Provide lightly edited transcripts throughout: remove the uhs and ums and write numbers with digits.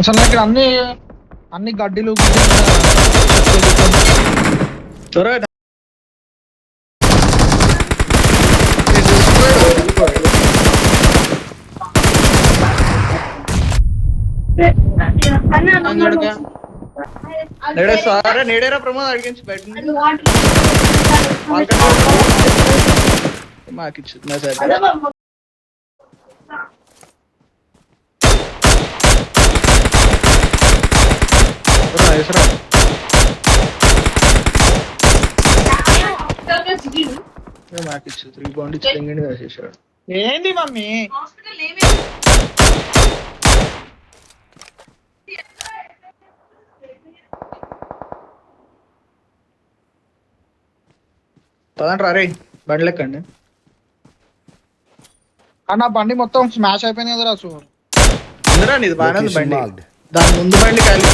అసలు నాకు ఇక్కడ అన్ని గడ్డిలు త్వరగా సారే నేడేరా ప్రమాదం అడిగించి బయట మాకు ఇచ్చింది సార్ మాకు ఇచ్చి 3 పాయింట్ ఇచ్చి తెంగండి వేసేసాడు. ఏంది మమ్మీ పదండి రే బండి లెక్కండి. నా బండి మొత్తం స్మాష్ అయిపోయింది కదా రాసు. అందరా ఇది బాగానే ఉంది బండి, దాని ముందు బండి ఖాళీ.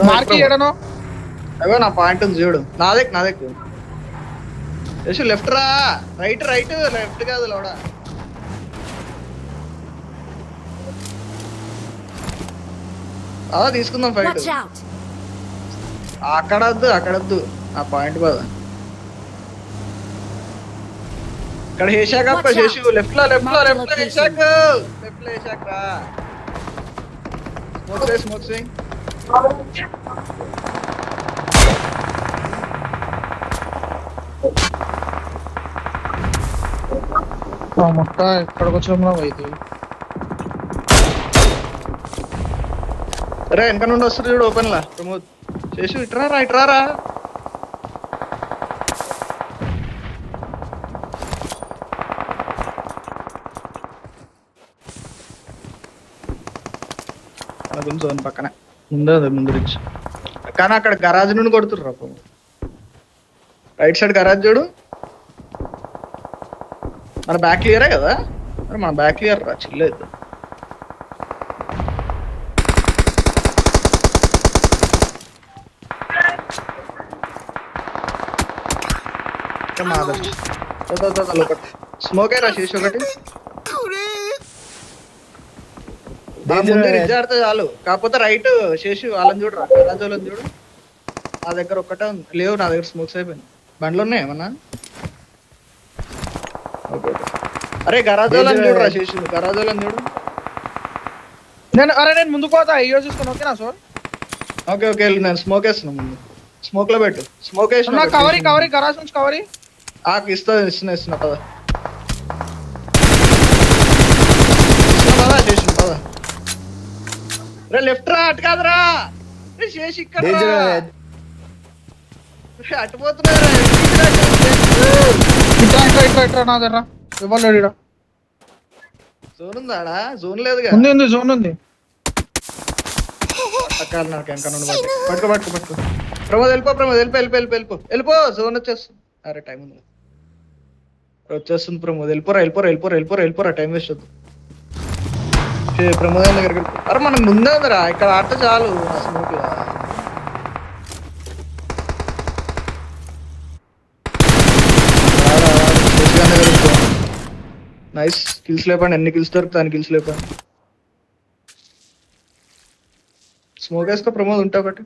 మార్కి ఏడనో అగో నా పాయింట్ ఉంది చూడు. నా దగ్గర యశు లెఫ్ట్ రా, రైట్ లెఫ్ట్ కాదు లోడా. అలా తీసుకుందాం ఫైట్. అక్కడొద్దు ఆ పాయింట్ బాధ. ఇక్కడ హేషాక చేసి లెఫ్ట్ లో హేషాక రా. స్మోక్ స్వింగ్ మొక్క ఎక్కడికి వచ్చాము అయితే రే వెనక నుండి వస్తుంది చూడు ఓపెన్ లా ప్రమోద్ చేసి ఇట్రారా. జోన్ పక్కన ముందు రిచ్ కానీ అక్కడ గరాజ్ నుండి కొడుతుర్రా. రైట్ సైడ్ గరాజ్ చూడు. మన బ్యాక్ క్లియరే కదా, మరి మన బ్యాక్ క్లియర్ రా చిల్లేదు. స్మోకే రా చేసి ఒకటి ఆడితే చాలు. కాకపోతే రైట్ చేసి వాళ్ళని చూడరా, వాళ్ళని చూడు. నా దగ్గర ఒక్కటే ఉంది, లేవు నా దగ్గర స్మోక్స్ అయిపోయింది. బండ్లు ఉన్నాయి ఏమన్నా? అరే గరాజోలని చూడరా చేసి, గరాజోలని చూడు. నేను ముందుకు పోతా అయ్యో చూసుకుని. ఓకేనా సార్? ఓకే నేను స్మోక్ వేస్తున్నా. ముందు స్మోక్ లో పెట్టు. స్మోక్ వేసిన కవరీ గరాజ్ నుంచి కవరీ ఇస్తున్నా పద చేసిన పద. రే లెఫ్ట్ రా, అటు కాదురా చేసి ఇక్కడ అటుపోతున్నా. జోన్ ఉందాడా? జోన్ లేదు ఉంది జోన్ ఉంది. పట్టుకో ప్రమోద్ వెళ్ళిపో. జోన్ వచ్చేస్తుంది. అరే టైం ఉంది వచ్చేస్తుంది. ప్రమోద్ వెళ్ళిపోరా టైం వేస్ట్ వద్దు. ప్రమోద్ దగ్గరికి అరే మనకు ముందే ఉందిరా, ఇక్కడ ఆడితే చాలు. Smoke nice. కిల్స్ లేపండి, ఎన్ని కిల్స్ దొరుకుతాయి కిల్స్ లేపండి. స్మోక్ వేసుకో ప్రమోద్ ఉంటా ఒకటి.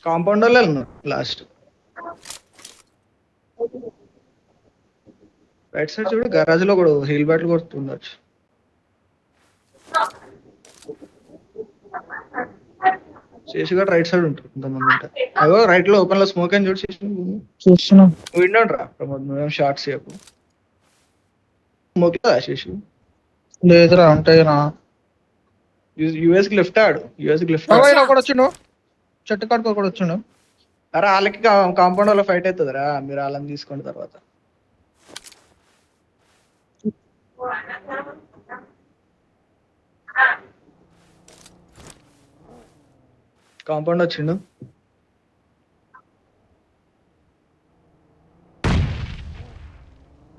కాంపౌండ్ వాళ్ళు వెళ్ళను లాస్ట్. రైట్ సైడ్ చూడు, గరాజ్ లో కూడా హీల్ బ్యాట్లు కొడుతుండొచ్చు. చేసి కూడా రైట్ సైడ్ ఉంటారు కొంతమంది. ఉంటారు అదో రైట్ లో ఓపెన్ లో స్మోక్ అని చూడు. చూస్తున్నా విండో రా ప్రమోద్, నువ్వేం షార్ట్స్ చేయకు. స్మోక్ చేసి లేదురా ఉంటాయి నా యూఎస్ కి లెఫ్ట్ ఆడు. కూడా వచ్చిండు, చెట్టు కాడుకో కూడా వచ్చిండు. అరే వాళ్ళకి కాంపౌండ్ వాళ్ళ ఫైట్ అవుతుందిరా, మీరు వాళ్ళని తీసుకోండి తర్వాత. కాంపౌండ్ వచ్చిండు.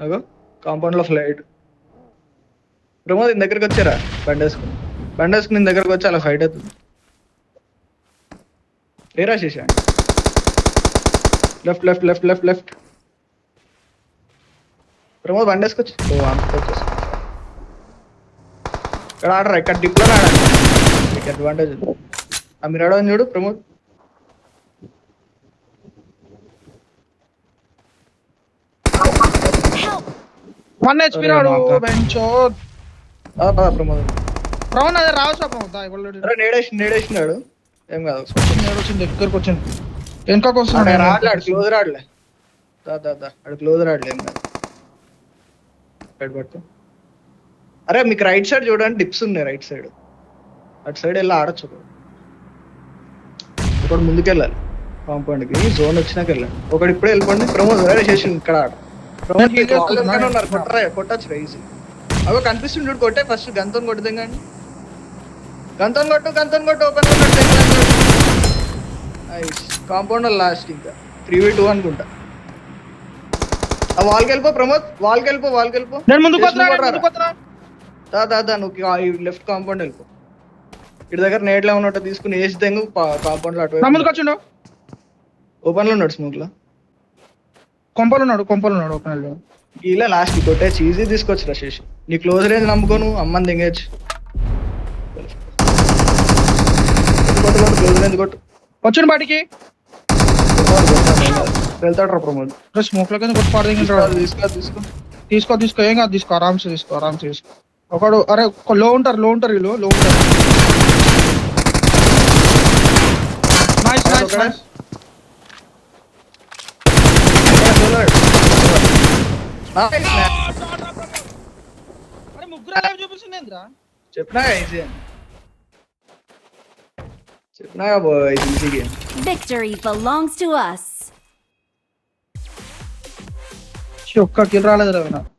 అగో కాంపౌండ్ లో ఫ్లైట్. ప్రమోద్ నీ దగ్గరకు వచ్చారా? బండేసుకుని నీ దగ్గరకు వచ్చి అలా ఫైట్ అవుతుంది. ఏరా చేసా left left left left left Pramod బండి వేసుకొచ్చు ఓ అంత వచ్చేసి ఇక్కడ ఆడరా ఇక్కడ డిప్లో ఆడాలి నీకు అడ్వాంటేజ్ ఆ మీరు ఆడని చూడు ప్రమోద్ Help! 1 HP అరే రాడు నాకా. బెంచో ప్రమోద్ ప్రవణ్ అదే రావచ్చు ప్రమోద్ ఇవ్వలేడు అరే నేడేసినాడు ఏం కాదు వచ్చింది దగ్గరకు వచ్చింది వెనకకు ఆడ రాడలే ఆడు వస్తున్నాడు క్లోజ్ రాడలే ఆడు క్లోజ్ రాడలే ఏం కాదు బయట పట్టు అరే మీకు రైట్ సైడ్ చూడండి డిప్స్ ఉన్నాయి రైట్ సైడ్ అటు సైడ్ వెళ్ళి ఆడచ్చు ఒకటి ముందుకెళ్ళాలి కాంపౌండ్ కి జోన్ వచ్చినాక వెళ్ళండి ఒకటి ఇప్పుడే వెళ్ళిపోండి ప్రమోద్ వేరే చేసి ఇక్కడ ఆడు ప్రమోద్ నేను తీసుకొస్తున్నా. ఉన్నారు కొట్టచ్చు ఈజీ అవి కనిపిస్తుంది చూడు కొట్టే ఫస్ట్ గంతం కొట్టుదాం కానీ గంతం కొట్టు ఓపెన్ కాంపౌండ్ లాస్ట్ ఇంకా 3v2 అనుకుంటా ఆ వాల్కి వెళ్ళిపో ప్రమోద్ వాల్కి వెళ్ళిపో నేను ముందుకు చేసి నువ్వు వస్తున్నా కొట్టరా. దా నువ్వు లెఫ్ట్ కాంపౌండ్ వెళ్ళిపో ఇటు దగ్గర నేట్లో ఉన్నట్టు తీసుకుని వేసి తెంగు కాంపౌండ్ లో నా ముందుకు అటు వచ్చిండు ఓపెన్ లో ఉన్నాడు స్మూక్ లో కొంపలు ఉన్నాడు ఓపెన్ ఇలా లాస్ట్ కొట్టే ఈజీ తీసుకొచ్చు రశేష్ నీ క్లోజ్ రేంజ్ నమ్ముకోను అమ్మని దింగచ్చు క్లోజ్ రేంజ్ కొట్టు వచ్చిన బయటికి వెళ్తాడు రా ప్రమోద్ స్మోక్ లో కింద కొట్టి పాడదగిన తీసుకో ఏం కాదు తీసుకో ఆరామ్సే తీసుకో ఒకడు అరే లో ఉంటారు వీళ్ళు లో ఉంటారు నైస్ అరే ముగ్గురు లైవ్ చూపిస్తుంది ఏంద్రా చెప్పినా ఈజీ అని చెప్పినా easy game Victory belongs to us. ఒక్క కిల్ రాలేదు రవి నాకు